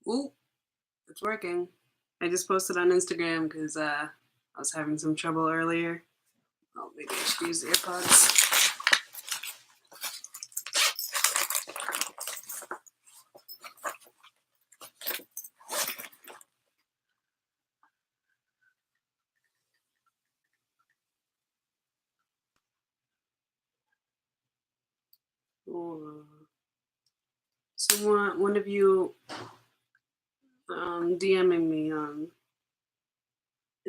Ooh, it's working. I just posted on Instagram because I was having some trouble earlier. Oh, maybe I should use the AirPods. Or one of you DMing me on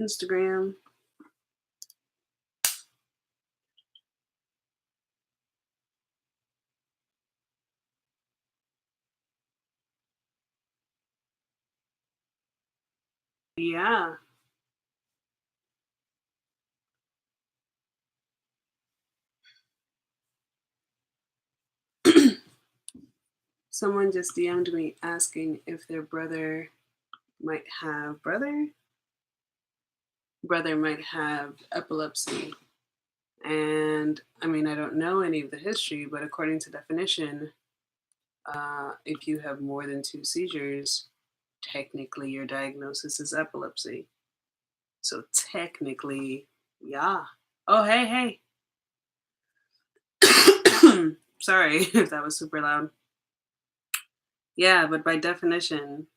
Instagram. Yeah. Someone just DM'd me asking if their might have brother might have epilepsy. And I mean, I don't know any of the history, but according to definition, if you have more than two seizures, technically your diagnosis is epilepsy. So technically, yeah. Oh, hey, hey. Sorry if that was super loud. Yeah, but by definition,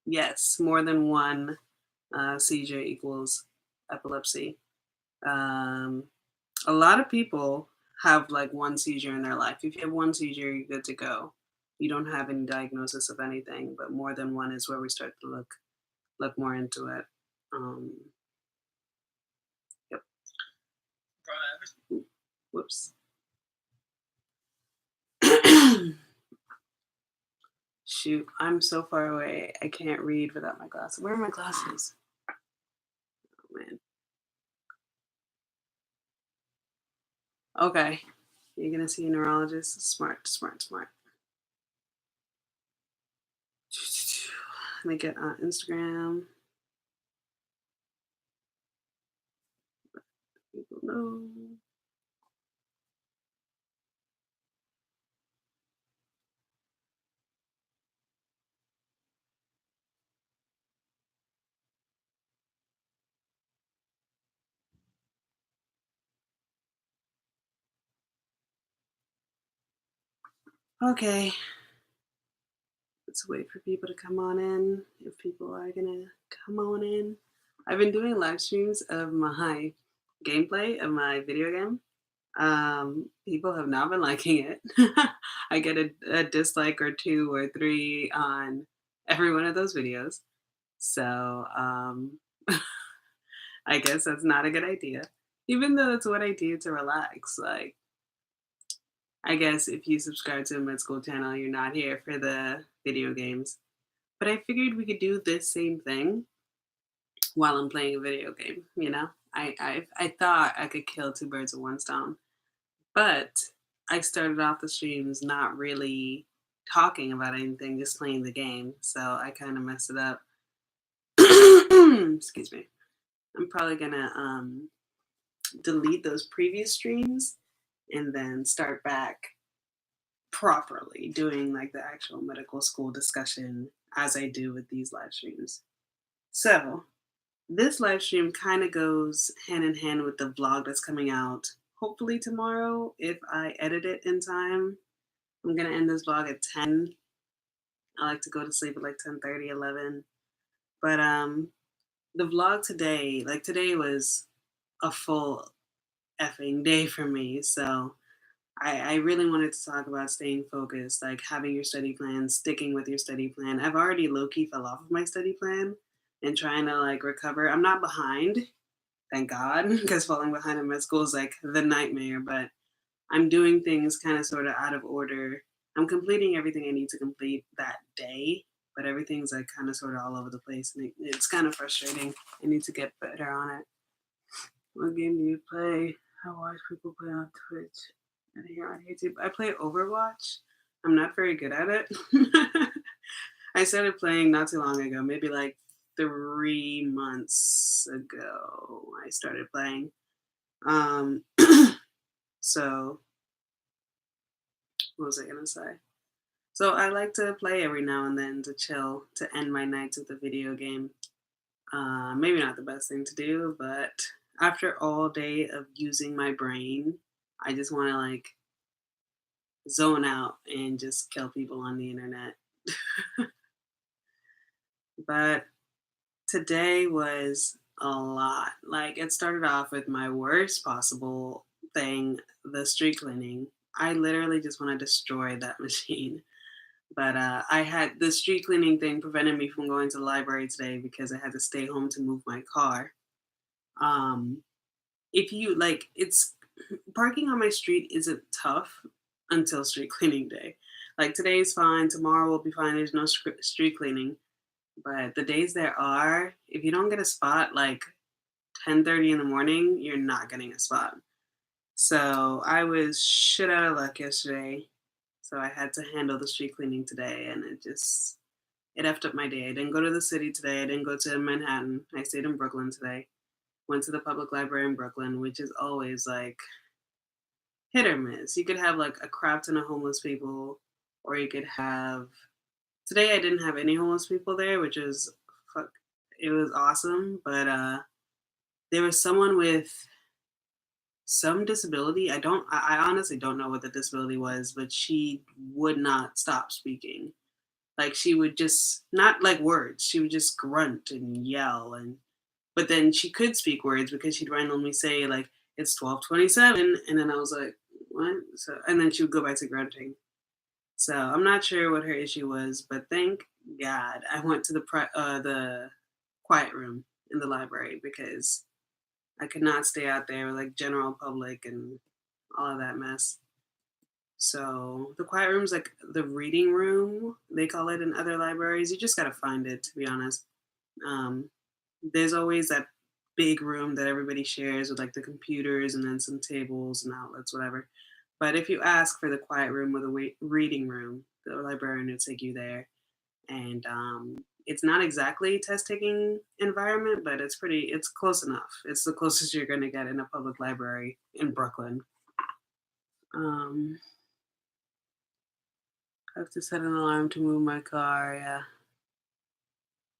yes, more than one seizure equals epilepsy. Um, a lot of people have like one seizure in their life. If you have one seizure, you're good to go. You don't have any diagnosis of anything, but more than one is where we start to look more into it. Um, yep. Whoops. Shoot, I'm so far away. I can't read without my glasses. Where are my glasses? Oh man. Okay. You're gonna see a neurologist. Smart, smart, smart. Let me get on Instagram. People know. Okay. Let's wait for people to come on in. If people are gonna come on in. I've been doing live streams of my gameplay of my video game. People have not been liking it. I get a dislike or two or three on every one of those videos. So I guess that's not a good idea. Even though that's what I do to relax. Like, I guess if you subscribe to the Med School channel, you're not here for the video games. But I figured we could do this same thing while I'm playing a video game, you know? I thought I could kill two birds with one stone. But I started off the streams not really talking about anything, just playing the game. So I kind of messed it up. Excuse me. I'm probably gonna delete those previous streams and then start back properly doing like the actual medical school discussion as I do with these live streams. So this live stream kind of goes hand in hand with the vlog that's coming out hopefully tomorrow if I edit it in time. I'm gonna end this vlog at 10. I like to go to sleep at like 10:30, 11. But the vlog today, like today was a full effing day for me. So I really wanted to talk about staying focused, like having your study plan, sticking with your study plan. I've already low key fell off of my study plan and trying to like recover. I'm not behind, thank God, because falling behind in med school is like the nightmare. But I'm doing things kind of sort of out of order. I'm completing everything I need to complete that day, but everything's like kind of sort of all over the place, and it's kind of frustrating. I need to get better on it. What game do you play? I watch people play on Twitch and here on YouTube. I play Overwatch. I'm not very good at it. I started playing not too long ago, maybe like 3 months ago. I started playing. Um, so what was I gonna say? So I like to play every now and then to chill, to end my nights with a video game. Maybe not the best thing to do, but after all day of using my brain, I just want to like zone out and just kill people on the internet. But today was a lot. Like it started off with my worst possible thing, the street cleaning. I literally just want to destroy that machine. But I had the street cleaning thing prevented me from going to the library today because I had to stay home to move my car. Um, if you like, it's parking on my street isn't tough until street cleaning day. Like today's fine, tomorrow will be fine. There's no street cleaning, but the days there are, if you don't get a spot like 10:30 in the morning, you're not getting a spot. So I was shit out of luck yesterday. So I had to handle the street cleaning today, and it effed up my day. I didn't go to the city today. I didn't go to Manhattan. I stayed in Brooklyn today. Went to the public library in Brooklyn, which is always like hit or miss. You could have like a crap ton of homeless people, or you could have. Today I didn't have any homeless people there, which is fuck. It was awesome, but there was someone with some disability. I honestly don't know what the disability was, but she would not stop speaking. Like she would just not like words. She would just grunt and yell, and but then she could speak words because she'd randomly say like it's 12:27, and then I was like what? So and then she would go back to grunting. So I'm not sure what her issue was, but thank God I went to the quiet room in the library because I could not stay out there with like general public and all of that mess. So the quiet room's like the reading room, they call it in other libraries. You just gotta find it, to be honest. Um, there's always that big room that everybody shares with like the computers and then some tables and outlets, whatever. But if you ask for the quiet room or the reading room, the librarian will take you there. And it's not exactly test taking environment, but it's close enough. It's the closest you're gonna get in a public library in Brooklyn. Um, I have to set an alarm to move my car.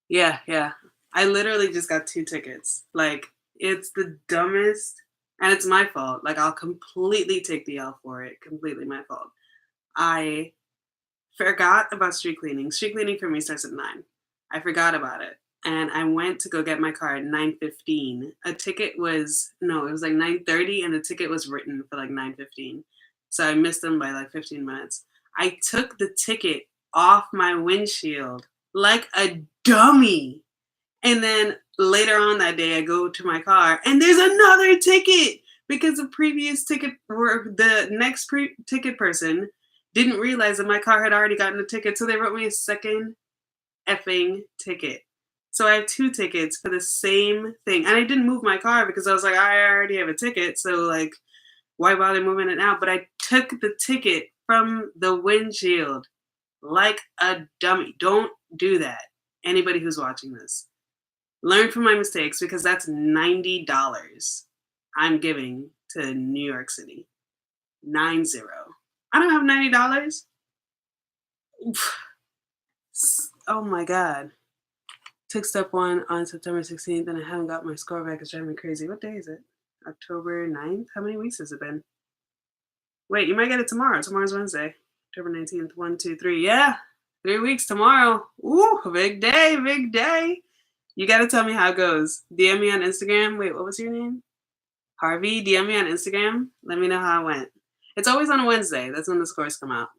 Yeah. Yeah. I literally just got 2 tickets. Like, it's the dumbest and it's my fault. Like, I'll completely take the L for it. Completely my fault. I forgot about street cleaning. Street cleaning for me starts at 9. I forgot about it. And I went to go get my car at 9:15. A ticket was no, it was like 9:30 and the ticket was written for like 9:15. So I missed them by like 15 minutes. I took the ticket off my windshield like a dummy. And then later on that day I go to my car and there's another ticket because the previous ticket or the next ticket person didn't realize that my car had already gotten a ticket, so they wrote me a second effing ticket. So I have 2 tickets for the same thing. And I didn't move my car because I was like, I already have a ticket. So, like, why bother moving it now? But I took the ticket from the windshield like a dummy. Don't do that. Anybody who's watching this, learn from my mistakes because that's $90 I'm giving to New York City. 90. I don't have $90. Oh my God. Took step one on September 16th and I haven't got my score back. It's driving me crazy. What day is it? October 9th? How many weeks has it been? Wait, you might get it tomorrow. Tomorrow's Wednesday. October 19th. 1, 2, 3. Yeah. 3 weeks tomorrow. Ooh, big day, big day. You gotta tell me how it goes. DM me on Instagram. Wait, what was your name? Harvey. DM me on Instagram. Let me know how it went. It's always on a Wednesday. That's when the scores come out.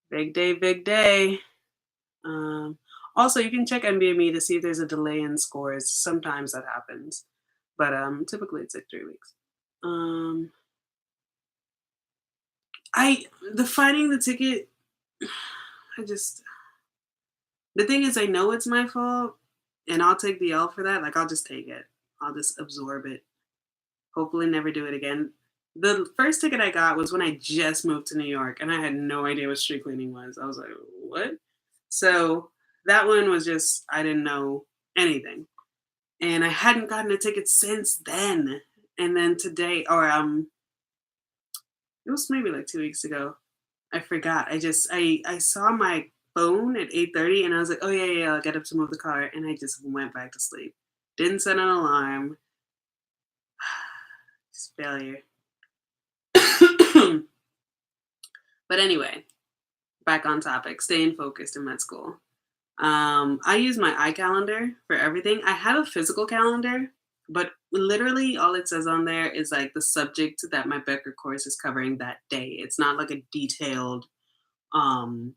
Big day, big day. Um, Also, you can check NBME to see if there's a delay in scores. Sometimes that happens, but typically it's like 3 weeks. Um, I the finding the ticket. I just the thing is, I know it's my fault, and I'll take the L for that. Like I'll just take it. I'll just absorb it. Hopefully, never do it again. The first ticket I got was when I just moved to New York, and I had no idea what street cleaning was. I was like, "What?" So that one was just I didn't know anything, and I hadn't gotten a ticket since then. And then today, or it was maybe like 2 weeks ago. I forgot. I saw my phone at 8:30 and I was like, "Oh, yeah, yeah, yeah, I'll get up to move the car," and I just went back to sleep. Didn't set an alarm. Just failure. But anyway, back on topic, staying focused in med school. I use my iCalendar for everything. I have a physical calendar, but literally all it says on there is like the subject that my Becker course is covering that day. It's not like a detailed, um,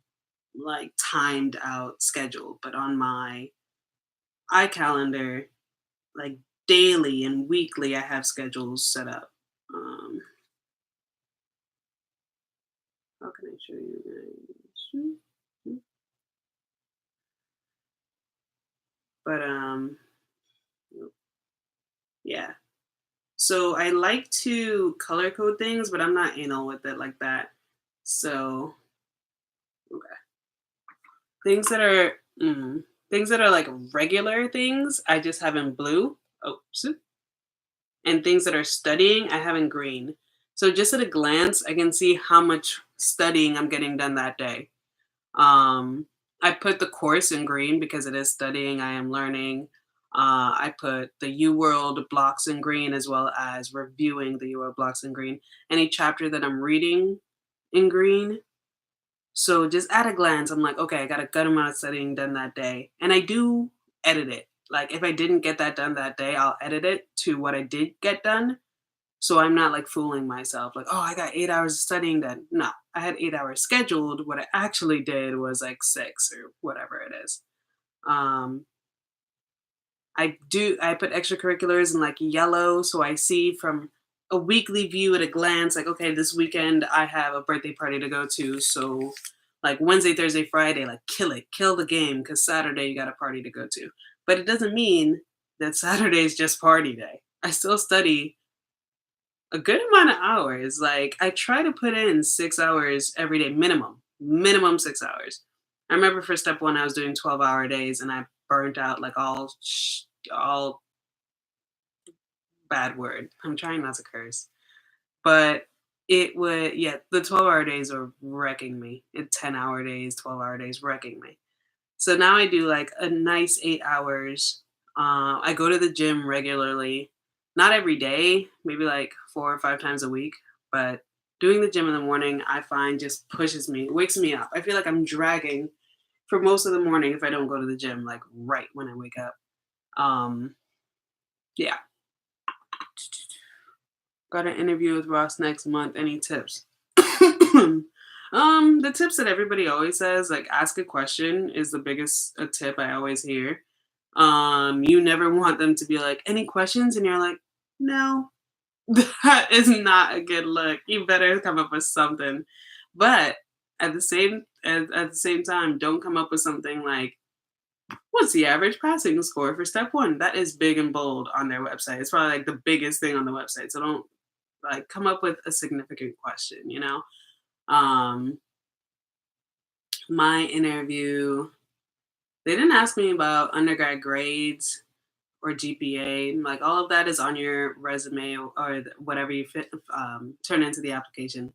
like timed out schedule, but on my iCalendar, like daily and weekly, I have schedules set up. Um, how can I show you guys? But yeah. So I like to color code things, but I'm not anal with it like that. So okay. things that are things that are like regular things, I just have in blue. Oh, and things that are studying, I have in green. So just at a glance, I can see how much studying I'm getting done that day. Um, I put the course in green because it is studying, I am learning. I put the UWorld blocks in green as well as reviewing the UWorld blocks in green. Any chapter that I'm reading in green. So just at a glance, I'm like, okay, I got a good amount of studying done that day. And I do edit it. Like if I didn't get that done that day, I'll edit it to what I did get done. So I'm not like fooling myself, like, oh, I got 8 hours of studying then. No, I had 8 hours scheduled. What I actually did was like six or whatever it is. Um, I put extracurriculars in like yellow so I see from a weekly view at a glance, like, okay, this weekend I have a birthday party to go to. So like Wednesday, Thursday, Friday, like kill it, kill the game, because Saturday you got a party to go to. But it doesn't mean that Saturday is just party day. I still study a good amount of hours. Like I try to put in 6 hours every day, minimum 6 hours. I remember for step one, I was doing 12-hour days, and I burnt out like all bad word. I'm trying not to curse, but it would, yeah, the 12-hour days are wrecking me. 10-hour days, 12-hour days wrecking me. So now I do like a nice 8 hours. I go to the gym regularly, not every day, maybe like 4 or 5 times a week. But doing the gym in the morning, I find just pushes me, wakes me up. I feel like I'm dragging for most of the morning if I don't go to the gym, like right when I wake up. Um, yeah. Got an interview with Ross next month. Any tips? The tips that everybody always says, like ask a question is the biggest a tip I always hear. You never want them to be like, any questions? And you're like, no, that is not a good look. You better come up with something. But at the same time, don't come up with something like, what's the average passing score for step one? That is big and bold on their website. It's probably like the biggest thing on the website. So don't like come up with a significant question, you know? Um, my interview, they didn't ask me about undergrad grades or GPA. Like all of that is on your resume or whatever you turn into the application.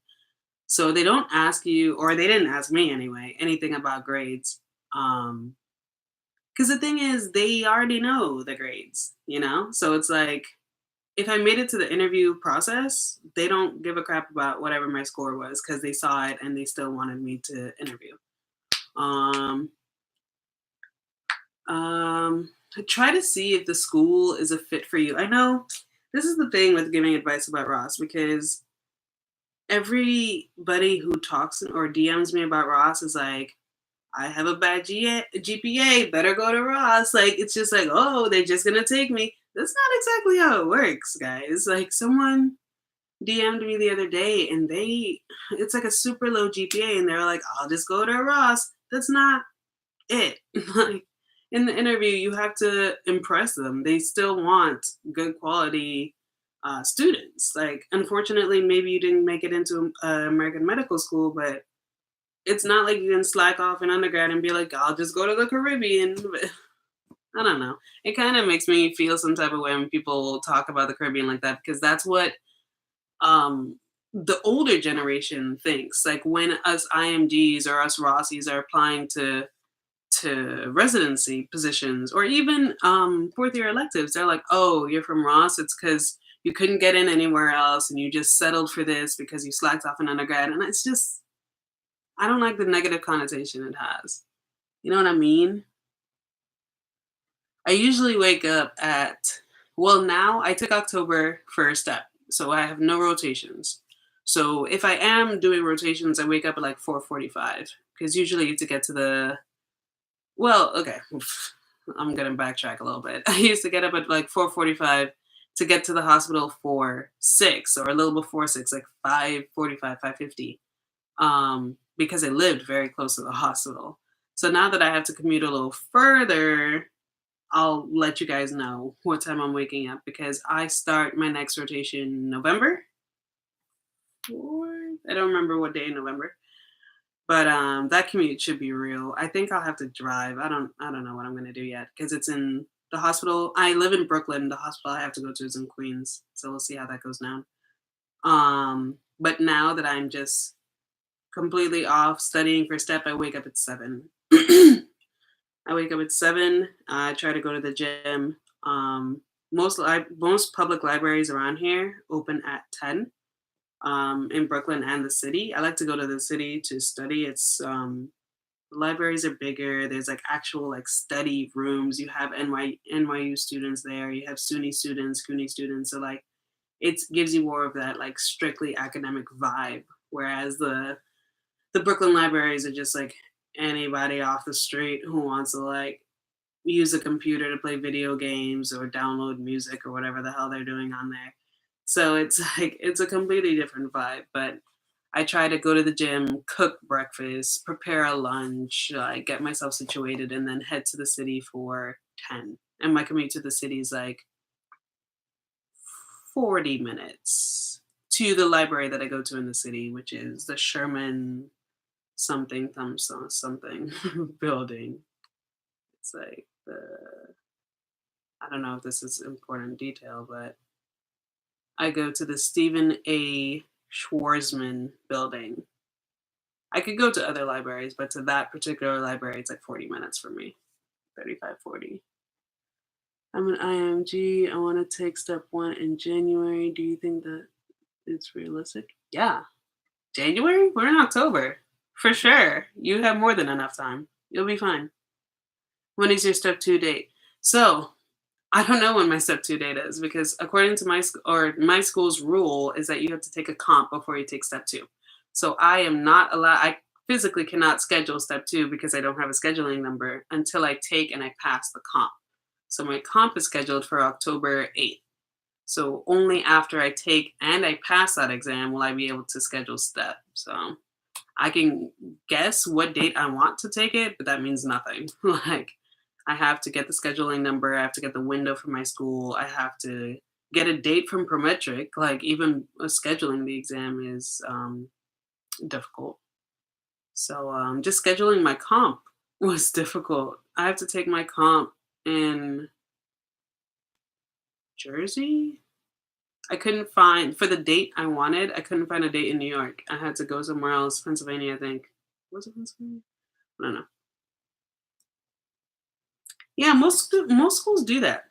So they don't ask you, or they didn't ask me anyway, anything about grades. Because the thing is, they already know the grades, you know? So it's like, if I made it to the interview process, they don't give a crap about whatever my score was because they saw it and they still wanted me to interview. Um, try to see if the school is a fit for you. I know this is the thing with giving advice about Ross because everybody who talks or DMs me about Ross is like, I have a bad GPA, better go to Ross. Like, it's just like, oh, they're just gonna take me. That's not exactly how it works, guys. Like, someone DM'd me the other day and it's like a super low GPA, and they're like, I'll just go to Ross. That's not it. Like, in the interview, you have to impress them. They still want good quality students. Like, unfortunately, maybe you didn't make it into American Medical School, but it's not like you can slack off in undergrad and be like, I'll just go to the Caribbean. I don't know. It kind of makes me feel some type of way when people talk about the Caribbean like that because that's what um the older generation thinks. Like when us IMGs or us Rossies are applying to residency positions or even fourth year electives, they're like, oh, you're from Ross, it's because you couldn't get in anywhere else and you just settled for this because you slacked off in undergrad. And it's just, I don't like the negative connotation it has. You know what I mean? I usually wake up at, well, now I took October for a step, so I have no rotations. So if I am doing rotations, I wake up at like 4:45 because usually to get to the, well, okay, I'm gonna backtrack a little bit. I used to get up at like 4:45 to get to the hospital for 6 or a little before 6, like 5:45, 5:50, because I lived very close to the hospital. So now that I have to commute a little further, I'll let you guys know what time I'm waking up because I start my next rotation November 4th. I don't remember what day in November. But that commute should be real. I think I'll have to drive. I don't know what I'm gonna do yet because it's in the hospital. I live in Brooklyn. The hospital I have to go to is in Queens. So we'll see how that goes down. But now that I'm just completely off studying for step, I wake up at 7. I wake up at 7. I try to go to the gym. Most public libraries around here open at 10, in Brooklyn and the city. I like to go to the city to study. It's the libraries are bigger. There's like actual like study rooms. You have NYU students there. You have SUNY students, CUNY students. So like it gives you more of that like strictly academic vibe. Whereas the Brooklyn libraries are just like anybody off the street who wants to like use a computer to play video games or download music or whatever the hell they're doing on there. So it's like it's a completely different vibe. But I try to go to the gym, cook breakfast, prepare a lunch, get myself situated, and then head to the city for 10. And my commute to the city is like 40 minutes to the library that I go to in the city, which is the Sherman something building. It's like the, I don't know if this is important detail, but I go to the Stephen A. Schwarzman building. I could go to other libraries, but to that particular library, it's like 40 minutes for me. 35, 40. I'm an IMG. I want to take step 1 in January. Do you think that it's realistic? Yeah. January? We're in October. For sure. You have more than enough time. You'll be fine. When is your step 2 date? So, I don't know when my step 2 date is because according to my school's rule is that you have to take a comp before you take step 2. So I am not allowed, I physically cannot schedule step 2 because I don't have a scheduling number until I take and I pass the comp. So my comp is scheduled for October 8th. So only after I take and I pass that exam will I be able to schedule step. So I can guess what date I want to take it, but that means nothing. Like I have to get the scheduling number, I have to get the window from my school, I have to get a date from Prometric. Like even scheduling the exam is difficult. So just scheduling my comp was difficult. I have to take my comp in Jersey. I couldn't find for the date I wanted. I couldn't find a date in New York. I had to go somewhere else, Pennsylvania, I think. Was it Pennsylvania? I don't know. Yeah, most schools do that,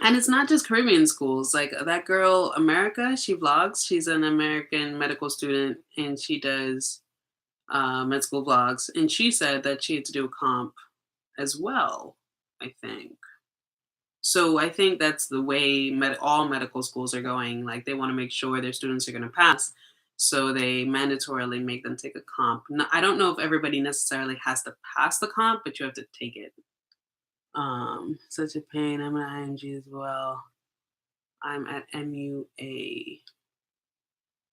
and it's not just Caribbean schools. Like that girl, America, she vlogs. She's an American medical student, and she does med school vlogs. And she said that she had to do a comp as well. I think. So I think that's the way all medical schools are going. Like they want to make sure their students are going to pass, so they mandatorily make them take a comp. I don't know if everybody necessarily has to pass the comp, but you have to take it. Such a pain. I'm an IMG as well. I'm at MUA.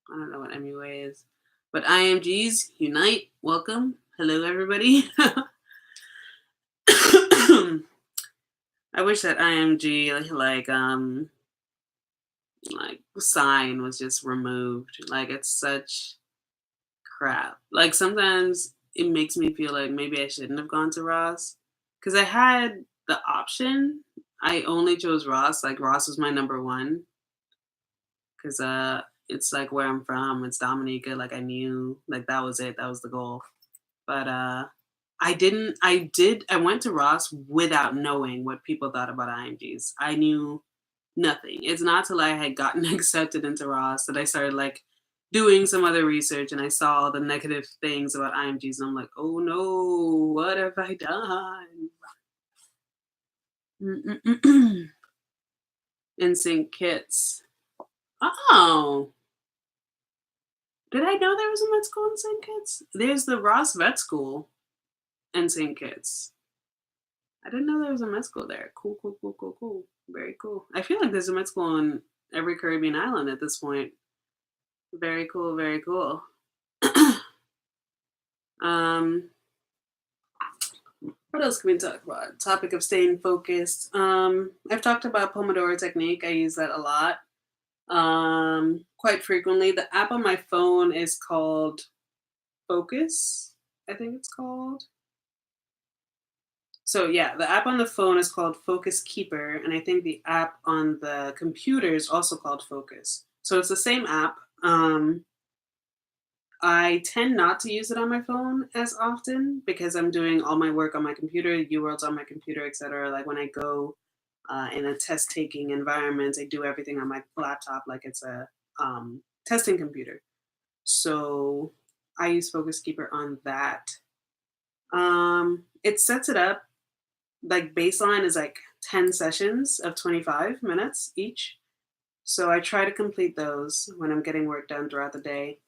I don't know what MUA is, but IMGs unite. Welcome. Hello, everybody. I wish that IMG like sign was just removed. Like it's such crap. Like sometimes it makes me feel like maybe I shouldn't have gone to Ross because I had the option. I only chose Ross. Like Ross was my number one because It's like where I'm from. It's Dominica. Like I knew, like that was it. That was the goal. But I went to Ross without knowing what people thought about IMGs. I knew nothing. It's not till I had gotten accepted into Ross that I started like doing some other research and I saw the negative things about IMGs and I'm like, oh no, what have I done? Mm-mm-mm. NSYNC kits. Oh, did I know there was a med school in St. Kitts? There's the Ross Vet School in St. Kitts. I didn't know there was a med school there. Cool, cool, cool, cool, cool. Very cool. I feel like there's a med school on every Caribbean island at this point. Very cool, very cool. um, what else can we talk about? Topic of staying focused. I've talked about Pomodoro technique. I use that a lot. Quite frequently. The app on my phone is called Focus, I think it's called. So yeah, the app on the phone is called Focus Keeper, and I think the app on the computer is also called Focus. So it's the same app. I tend not to use it on my phone as often because I'm doing all my work on my computer, UWorld's on my computer, etc. Like when I go in a test taking environment, I do everything on my laptop like it's a testing computer. So I use Focus Keeper on that. It sets it up like baseline is like 10 sessions of 25 minutes each. So I try to complete those when I'm getting work done throughout the day.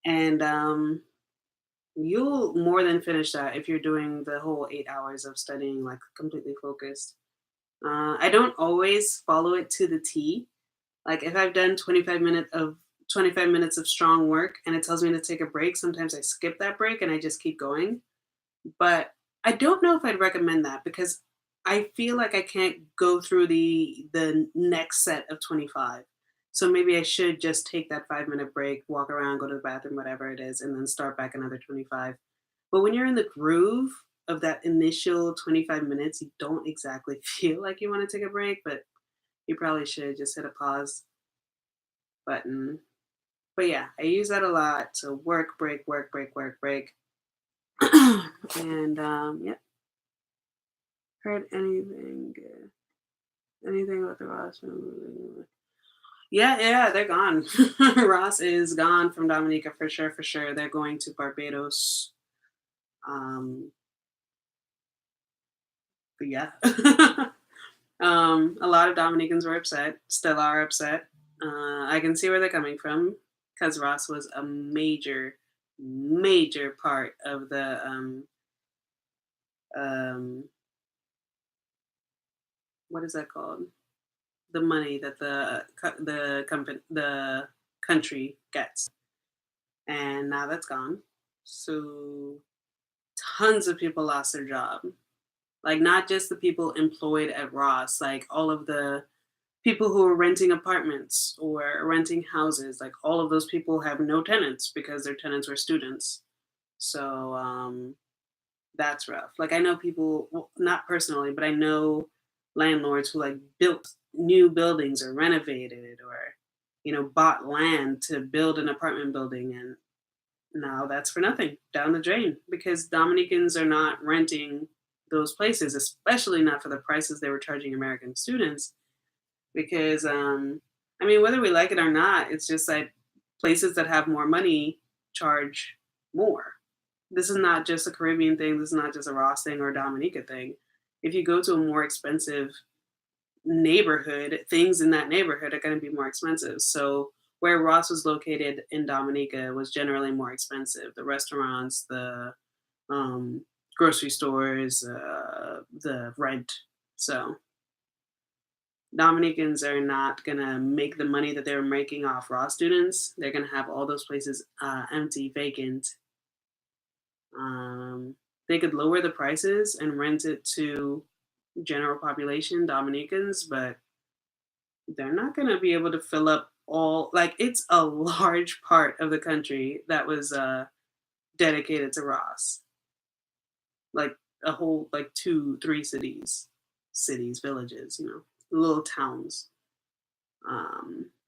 And you'll more than finish that if you're doing the whole 8 hours of studying like completely focused. I don't always follow it to the T. Like if I've done 25 minutes of strong work and it tells me to take a break, sometimes I skip that break and I just keep going. But I don't know if I'd recommend that because I feel like I can't go through the next set of 25. So maybe I should just take that 5 minute break, walk around, go to the bathroom, whatever it is, and then start back another 25. But when you're in the groove of that initial 25 minutes, you don't exactly feel like you want to take a break, but you probably should just hit a pause button. But yeah, I use that a lot. So work, break, work, break, work, break. And yeah, heard anything good? Anything about the Ross family? Yeah, yeah, they're gone. Ross is gone from Dominica for sure, for sure. They're going to Barbados. Um, but yeah. A lot of Dominicans were upset, still are upset. I can see where they're coming from because Ross was a major, major part of the um, what is that called? The money that the country gets, and now that's gone. So tons of people lost their job. Like not just the people employed at Ross, like all of the people who are renting apartments or renting houses, like all of those people have no tenants because their tenants were students. So that's rough. Like I know people, well, not personally, but I know landlords who like built new buildings or renovated or bought land to build an apartment building and now that's for nothing down the drain because Dominicans are not renting those places, especially not for the prices they were charging American students. Because I mean, whether we like it or not, it's just like places that have more money charge more. This is not just a Caribbean thing. This is not just a Ross thing or a Dominica thing. If you go to a more expensive neighborhood, things in that neighborhood are going to be more expensive. So where Ross was located in Dominica was generally more expensive. The restaurants, the um, grocery stores, the rent. So Dominicans are not gonna make the money that they're making off Ross students. They're gonna have all those places empty, vacant. They could lower the prices and rent it to general population Dominicans, but they're not going to be able to fill up all like it's a large part of the country that was dedicated to Ross, like a whole like 2 3 cities, villages, little towns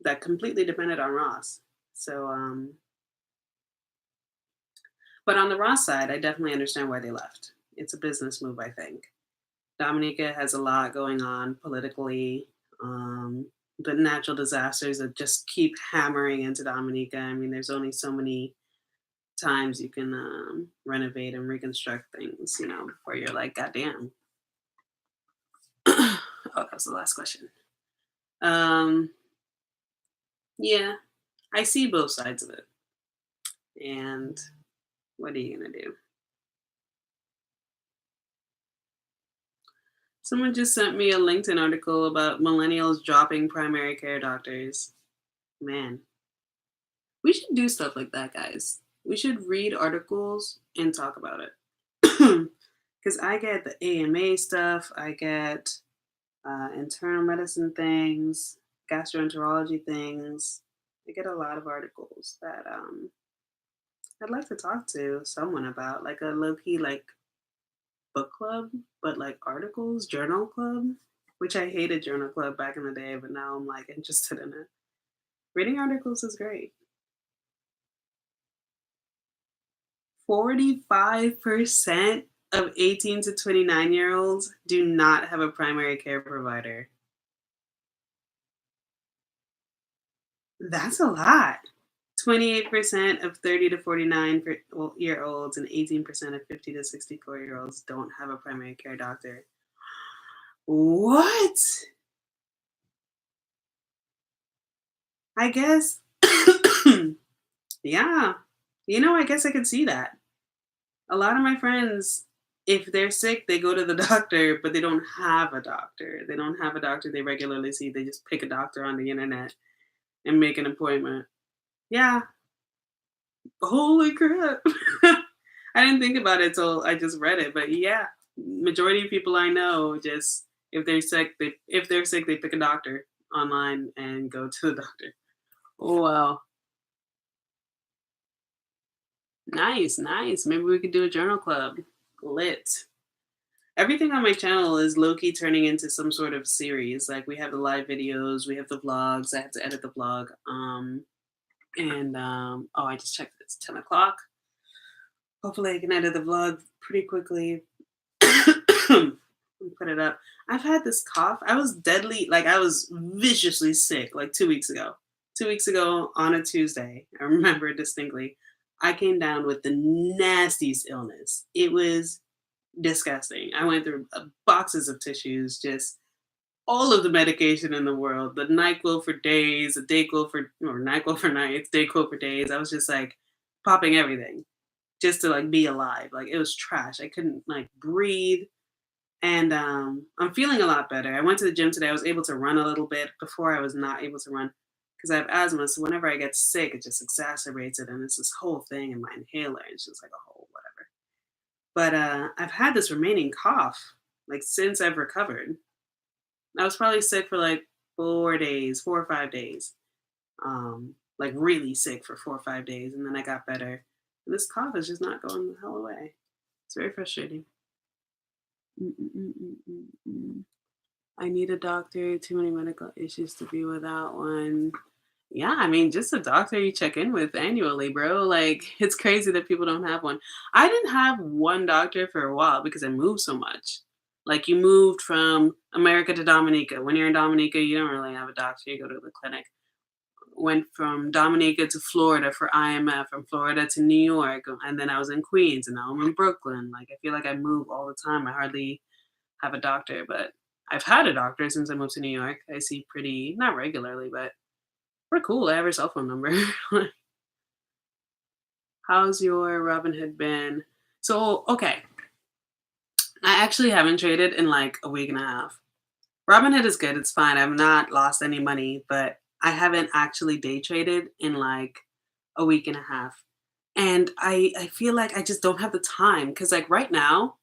that completely depended on Ross. So, but on the Ross side, I definitely understand why they left. It's a business move, I think. Dominica has a lot going on politically. Um, the natural disasters that just keep hammering into Dominica. I mean, there's only so many times you can renovate and reconstruct things, before you're like, God damn. Oh, that was the last question. Um, yeah, I see both sides of it. And what are you going to do? Someone just sent me a LinkedIn article about millennials dropping primary care doctors. Man, we should do stuff like that, guys. We should read articles and talk about it. Because I get the AMA stuff, I get internal medicine things, gastroenterology things. I get a lot of articles that I'd like to talk to someone about, like a low key like book club, but like articles, journal club, which I hated journal club back in the day, but now I'm like interested in it. Reading articles is great. 45% of 18 to 29-year-olds do not have a primary care provider. That's a lot. 28% of 30 to 49 year olds and 18% of 50 to 64-year-olds don't have a primary care doctor. What? I guess. Yeah. I guess I could see that. A lot of my friends, if they're sick, they go to the doctor, but they don't have a doctor. They don't have a doctor they regularly see. They just pick a doctor on the internet and make an appointment. Yeah. Holy crap. I didn't think about it till I just read it, but yeah, majority of people I know just if they're sick, they pick a doctor online and go to the doctor. Oh wow. Nice, nice. Maybe we could do a journal club. Lit. Everything on my channel is low key turning into some sort of series. Like we have the live videos, we have the vlogs. I have to edit the vlog. And oh, I just checked. It's 10 o'clock. Hopefully, I can edit the vlog pretty quickly. And put it up. I've had this cough. I was deadly, like I was viciously sick like 2 weeks ago. 2 weeks ago on a Tuesday, I remember it distinctly. I came down with the nastiest illness. It was disgusting. I went through boxes of tissues, just all of the medication in the world, the NyQuil for days, the Dayquil for or NyQuil for nights, Dayquil for days. I was just like popping everything just to like be alive. Like it was trash. I couldn't like breathe. And I'm feeling a lot better. I went to the gym today. I was able to run a little bit. Before I was not able to run because I have asthma. So whenever I get sick, it just exacerbates it. And it's this whole thing in my inhaler. It's just like a whole whatever. But I've had this remaining cough like since I've recovered. I was probably sick for like 4 days, 4 or 5 days. Like really sick for 4 or 5 days. And then I got better. And this cough is just not going the hell away. It's very frustrating. Mm, mm, mm, mm, mm, mm. I need a doctor. Too many medical issues to be without one. Yeah, I mean, just a doctor you check in with annually, bro. Like, it's crazy that people don't have one. I didn't have one doctor for a while because I moved so much. Like, you moved from America to Dominica. When you're in Dominica, you don't really have a doctor. You go to the clinic. Went from Dominica to Florida for IMF, from Florida to New York, and then I was in Queens, and now I'm in Brooklyn. Like, I feel like I move all the time. I hardly have a doctor, but I've had a doctor since I moved to New York. I see pretty not regularly, but we're cool. I have her cell phone number. How's your Robinhood been? So, okay, I actually haven't traded in like a week and a half. Robinhood is good. It's fine. I've not lost any money, but I haven't actually day traded in like a week and a half. And I feel like I just don't have the time because like right now,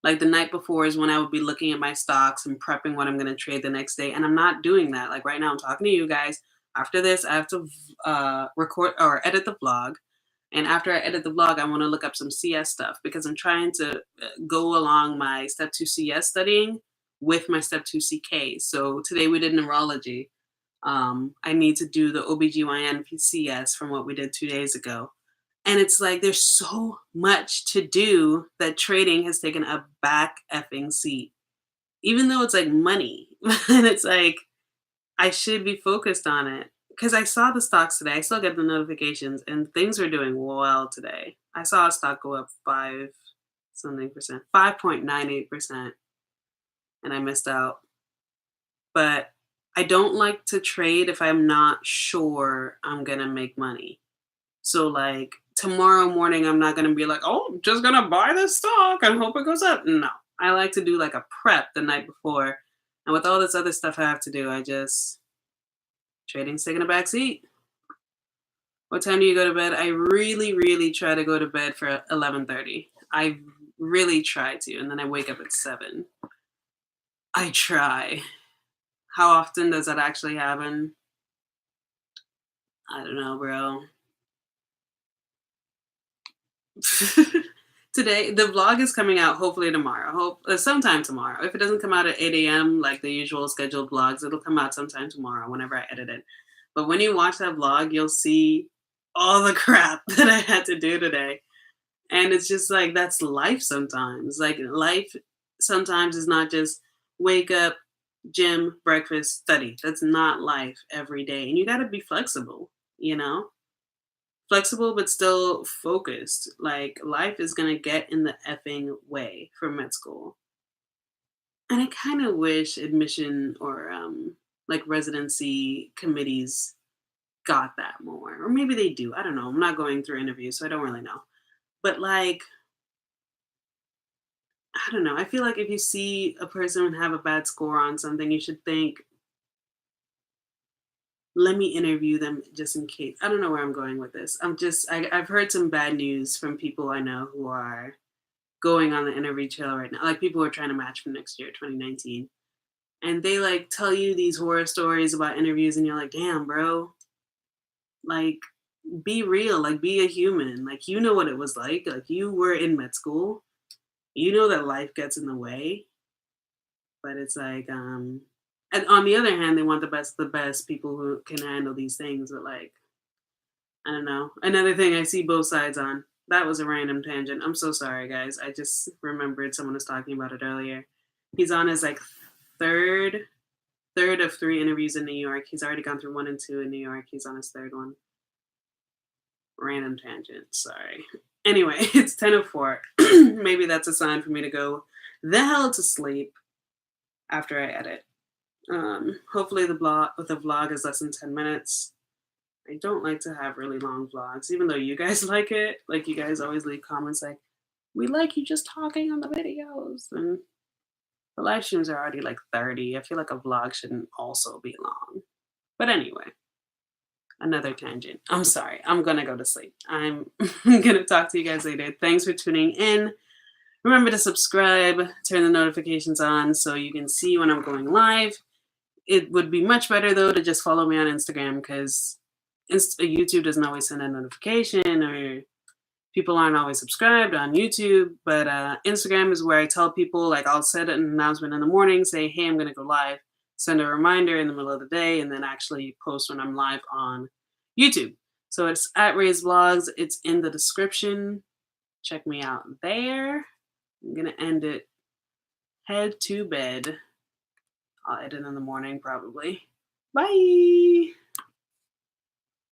like the night before is when I would be looking at my stocks and prepping what I'm going to trade the next day. And I'm not doing that. Like right now, I'm talking to you guys. After this, I have to record or edit the vlog. And after I edit the vlog, I want to look up some CS stuff because I'm trying to go along my step 2 CS studying with my step 2 CK. So today we did neurology. I need to do the OBGYN PCS from what we did 2 days ago. And it's like there's so much to do that trading has taken a back effing seat, even though it's like money. And it's like I should be focused on it because I saw the stocks today. I still get the notifications, and things are doing well today. I saw a stock go up 5 something percent, 5.98%, and I missed out. But I don't like to trade if I'm not sure I'm gonna make money. So, like, tomorrow morning, I'm not gonna be like, "Oh, just gonna buy this stock and hope it goes up." No. I like to do, like, a prep the night before, and with all this other stuff I have to do, I just trading's taking a back seat. What time do you go to bed? I really, really try to go to bed for 11:30. I really try to, and then I wake up at 7. I try. How often does that actually happen? I don't know, bro. Today, the vlog is coming out hopefully tomorrow. Hope sometime tomorrow. If it doesn't come out at 8 a.m. like the usual scheduled vlogs, it'll come out sometime tomorrow whenever I edit it. But when you watch that vlog, you'll see all the crap that I had to do today. And it's just like that's life sometimes. Like life sometimes is not just wake up, gym, breakfast, study. That's not life every day. And you got to be flexible, you know? Flexible but still focused. Like life is going to get in the effing way for med school. And I kind of wish admission or like residency committees got that more. Or maybe they do. I don't know. I'm not going through interviews, so I don't really know. But like I don't know. I feel like if you see a person have a bad score on something, you should think, let me interview them just in case. I don't know where I'm going with this. I've heard some bad news from people I know who are going on the interview trail right now. Like people who are trying to match for next year, 2019. And they like tell you these horror stories about interviews, and you're like, damn, bro, like be real, like be a human. Like you know what it was like. Like you were in med school. You know that life gets in the way. But it's like, and on the other hand, they want the best people who can handle these things. But like, I don't know. Another thing I see both sides on. That was a random tangent. I'm so sorry, guys. I just remembered someone was talking about it earlier. He's on his like third, third of 3 interviews in New York. He's already gone through 1 and 2 in New York. He's on his third one. Random tangent. Sorry. Anyway, it's 10:04. Maybe that's a sign for me to go the hell to sleep after I edit. Hopefully the vlog is less than 10 minutes. I don't like to have really long vlogs, even though you guys like it. Like you guys always leave comments like, we like you just talking on the videos. And the live streams are already like 30. I feel like a vlog shouldn't also be long. But anyway, another tangent. I'm sorry. I'm gonna go to sleep. I'm gonna talk to you guys later. Thanks for tuning in. Remember to subscribe, turn the notifications on so you can see when I'm going live. It would be much better though to just follow me on Instagram because YouTube doesn't always send a notification or people aren't always subscribed on YouTube. But Instagram is where I tell people, like I'll set an announcement in the morning, say, hey, I'm going to go live, send a reminder in the middle of the day, and then actually post when I'm live on YouTube. So it's at Ray's Vlogs. It's in the description. Check me out there. I'm going to end it. Head to bed. I'll edit in the morning probably. Bye.